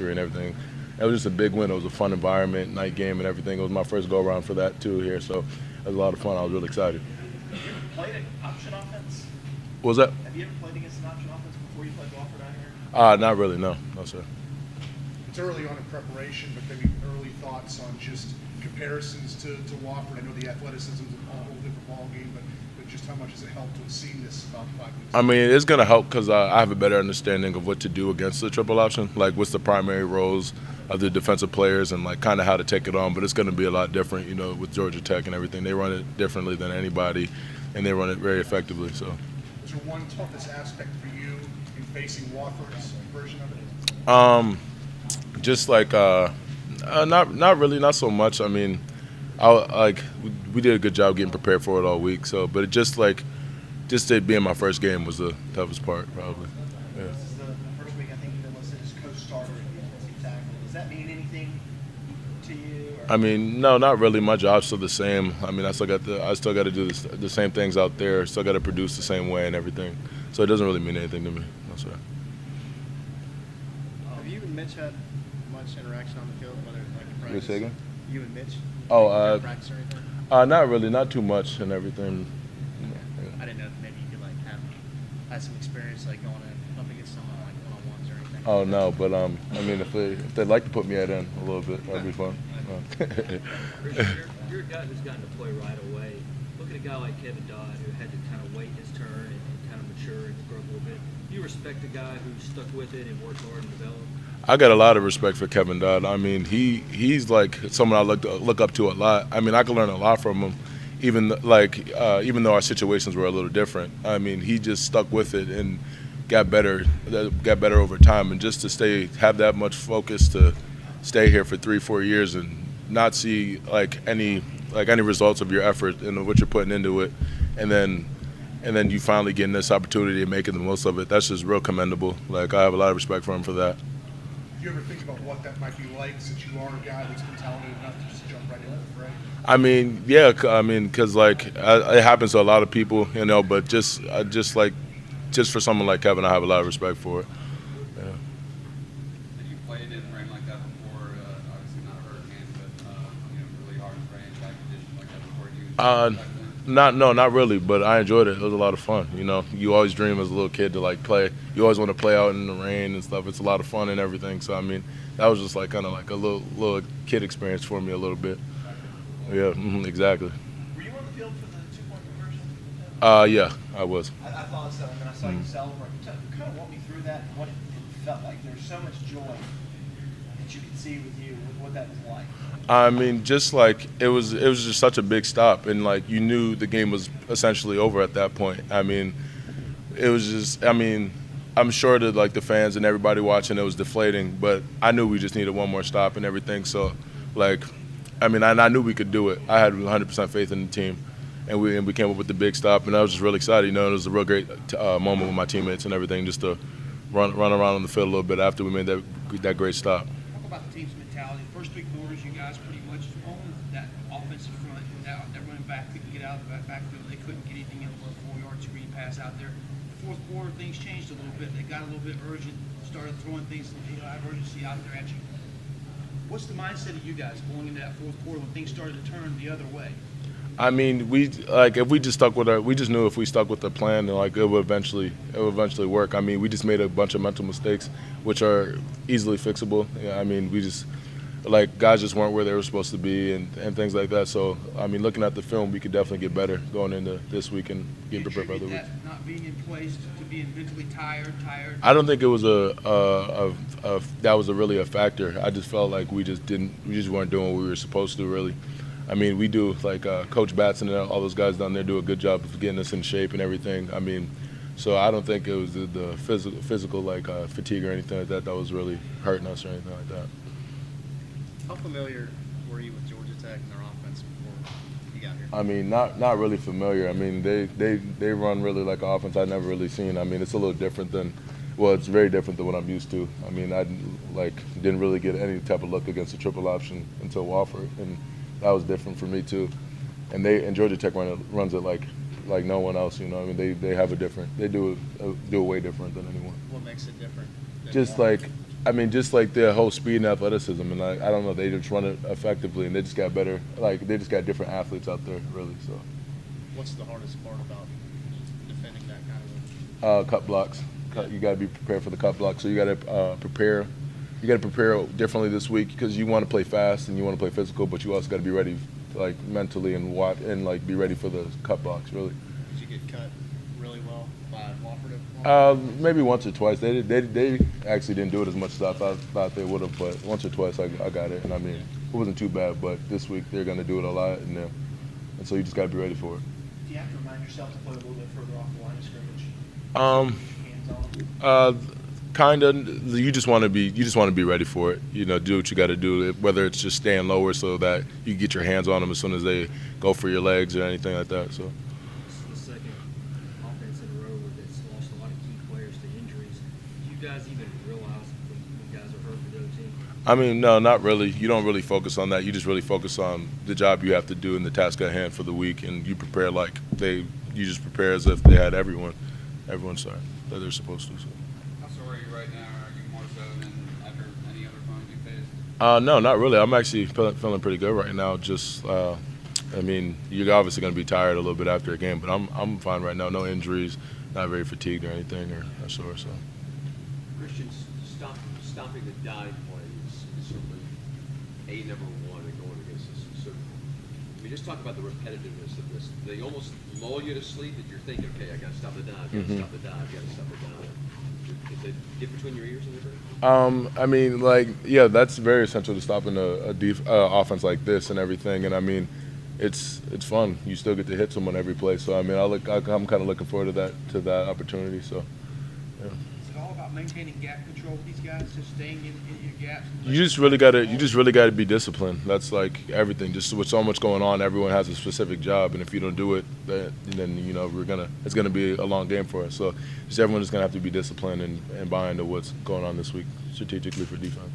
atmosphere and everything. It was just a big win. It was a fun environment, night game and everything. It was my first go-around for that, too, here. So it was a lot of fun. I was really excited. Have you ever played an option offense? What was that? Have you ever played against an option offense before you played Wofford out here? Not really, no. No, sir. It's early on in preparation, but maybe early thoughts on just comparisons to Wofford. I know the athleticism is a whole different ballgame, but just how much has it helped to have seen this about 5 weeks? I mean, it's going to help because I have a better understanding of what to do against the triple option, like what's the primary roles of the defensive players and like kind of how to take it on. But it's going to be a lot different, you know, with Georgia Tech and everything. They run it differently than anybody, and they run it very effectively. So, is there one toughest aspect for you in facing Wofford's version of it? Just like not really, not so much. I mean, we did a good job getting prepared for it all week. So, but it just it being my first game was the toughest part, probably. Yeah. This is the first week I think you've been listed as co-starter at defensive tackle. Does that mean anything to you? Or? I mean, no, not really. My job's still the same. I mean, I still got to do the same things out there. Still got to produce the same way and everything. So it doesn't really mean anything to me. No, sir. Have you and Mitch had much interaction on the field, whether like in practice? Say again? You and Mitch? Practice or anything? Not really, not too much and everything. I didn't know if maybe you could like have some experience like going up against someone like one-on-ones or anything. Oh no, but I mean, if they'd like to put me at in a little bit, that'd be fun. You're a guy who's gotten to play right away. Look at a guy like Kevin Dodd who had to kind of wait his turn and kind of mature and grow a little bit. Do you respect a guy who stuck with it and worked hard and developed? I got a lot of respect for Kevin Dodd. I mean, he's like someone I look up to a lot. I mean, I can learn a lot from him, even though our situations were a little different. I mean, he just stuck with it and got better over time. And just to have that much focus to stay here for 3-4 years and not see any results of your effort and what you're putting into it, and then you finally getting this opportunity and making the most of it. That's just real commendable. Like, I have a lot of respect for him for that. Do you ever think about what that might be like, since you are a guy that's been talented enough to just jump right into the fray? I mean, yeah. I mean, because it happens to a lot of people, you know. But just for someone like Kevin, I have a lot of respect for it. Yeah. Have you played in rain like that before? Obviously not a hurricane, but really hard rain, bad conditions like that before. Not really, but I enjoyed it. It was a lot of fun. You know, you always dream as a little kid to play. You always want to play out in the rain and stuff. It's a lot of fun and everything. So I mean, that was just kind of like a little kid experience for me a little bit. Yeah, exactly. Were you on the field for the 2-point conversion? Yeah, I was. I thought so, and then I saw you celebrate. Kind of walk me through that and what it felt like. There's so much joy that you could see with you, what that was like. I mean, just it was just such a big stop, and you knew the game was essentially over at that point. I mean, it was just, I'm sure that the fans and everybody watching, it was deflating, but I knew we just needed one more stop and everything. So, I knew we could do it. I had 100% faith in the team, and we came up with the big stop, and I was just really excited. You know, it was a real great moment with my teammates and everything, just to run around on the field a little bit after we made that great stop. Talk about the team's mentality. First 3 quarters, you guys pretty much owned that offensive front. That running back couldn't get out of the backfield. They couldn't get anything in over a 4-yard screen pass out there. The fourth quarter, things changed a little bit. They got a little bit urgent, started throwing things, have urgency out there at you. What's the mindset of you guys going into that fourth quarter when things started to turn the other way? I mean, if we just we just knew if we stuck with the plan, then it would eventually work. I mean, we just made a bunch of mental mistakes, which are easily fixable. Yeah, I mean, we just guys just weren't where they were supposed to be and things like that. So I mean, looking at the film, we could definitely get better going into this week and getting prepared for other weeks. Not being in place to being mentally tired. I don't think it was that was really a factor. I just felt like we just weren't doing what we were supposed to really. I mean, we do Coach Batson and all those guys down there do a good job of getting us in shape and everything. I mean, so I don't think it was the physical fatigue or anything like that that was really hurting us or anything like that. How familiar were you with Georgia Tech and their offense before you got here? I mean, not really familiar. I mean, they run really like an offense I've never really seen. I mean, it's a little different it's very different than what I'm used to. I mean, I didn't really get any type of look against the triple option until Wofford, and that was different for me too. And Georgia Tech runs it like no one else. You know, I mean, they have a different. They do it way different than anyone. What makes it different? Just I mean, just like their whole speed and athleticism, and I don't know, they just run it effectively, and they just got better. Like they just got different athletes out there, really. So, What's the hardest part about defending that kind of cut blocks. You got to be prepared for the cut block. So you got to prepare. You got to prepare differently this week because you want to play fast and you want to play physical, but you also got to be ready, like mentally and like be ready for the cut blocks. Really. Did you get cut really well by Wofford? Maybe once or twice. They actually didn't do it as much as I thought they would have, but once or twice I got it, and I mean it wasn't too bad. But this week they're going to do it a lot, and so you just got to be ready for it. Do you have to remind yourself to play a little bit further off the line of scrimmage? Hands on. Kind of. You just want to be ready for it. You know, do what you got to do. Whether it's just staying lower so that you get your hands on them as soon as they go for your legs or anything like that. So. This is the second offense in a row that's lost a lot of key players to injuries. Do you guys even realize when you guys are hurt for the other team? I mean, no, not really. You don't really focus on that. You just really focus on the job you have to do and the task at hand for the week, and you prepare you just prepare as if they had everyone that they're supposed to. So. How sore are you right now? Are you more so than ever any other opponent you faced? No, not really. I'm actually feeling pretty good right now. Just, I mean, you're obviously going to be tired a little bit after a game, but I'm fine right now. No injuries, not very fatigued or anything or sore. So. Christians, stopping the dive play is certainly number one in going against this. So, I mean, just talk about the repetitiveness of this. They almost lull you to sleep that you're thinking, okay, I got to stop the dive, got to stop the dive, got to stop the dive. Does it get between your ears a little bit? I mean, like, yeah, that's very essential to stopping a offense like this and everything. And I mean, it's fun. You still get to hit someone every play. So I mean, I'm kind of looking forward to that opportunity. So, yeah. Is it all about maintaining gap control with these guys, just staying in your gaps? You just really gotta be disciplined. That's like everything. Just with so much going on, everyone has a specific job, and if you don't do it, then you know it's gonna be a long game for us. So just everyone is gonna have to be disciplined and buy into what's going on this week strategically for defense.